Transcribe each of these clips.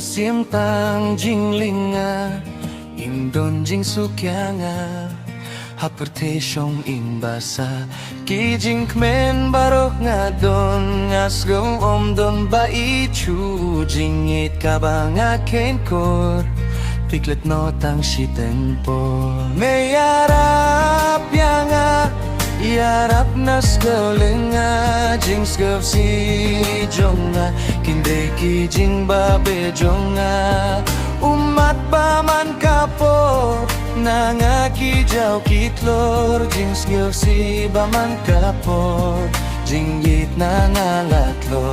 sim tang jing linga in don jing sukyanga haperte shong in basa ki jing kmen barok nga don ngasgong don ba ichu jing it kabanga ken kor piklet no tang shiten po me yarap yanga yarap nas galinga jing skav si jonga kinde ki jing babe jonga umat paman kapor nangaki jaw kitlor jing skav si baman kapor jing yit nangalatlo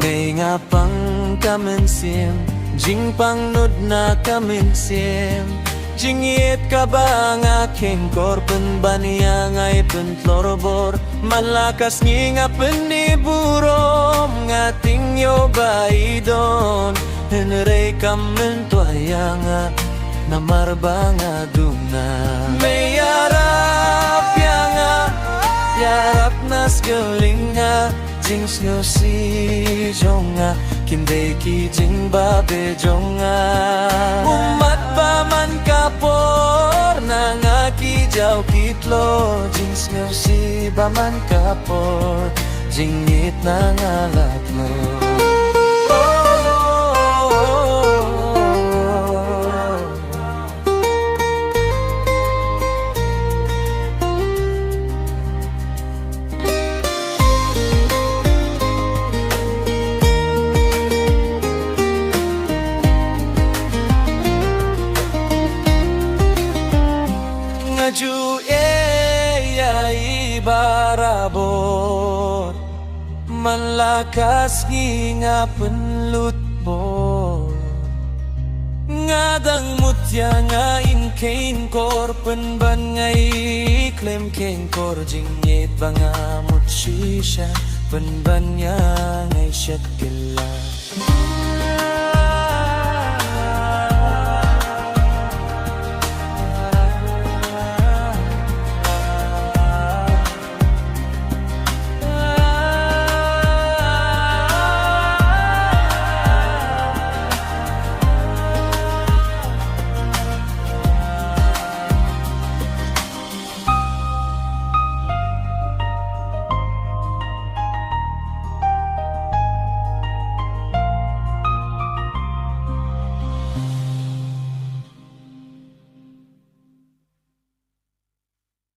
may nga pang kamensim jing pang nod na kamensim Jingit ka ba ang aking korpen baniya ngay pentlorobor malakas ngi nga peniburom ngating yo ba idon henrey kamen tuaya nga namarba nga duna may yarap ya nga yarap nas galing nga jings nga si jonga kinday ki jing babe jonga umat pa man kapor nangaki jaw kitlo jings nga si baman kapor jingit nangalatlo Ju barabot malakas nga penlutbor ngadang mutya nga inkain kor penban ngay klem ken kor jingit banga mutsisha penban nya ngay syat gila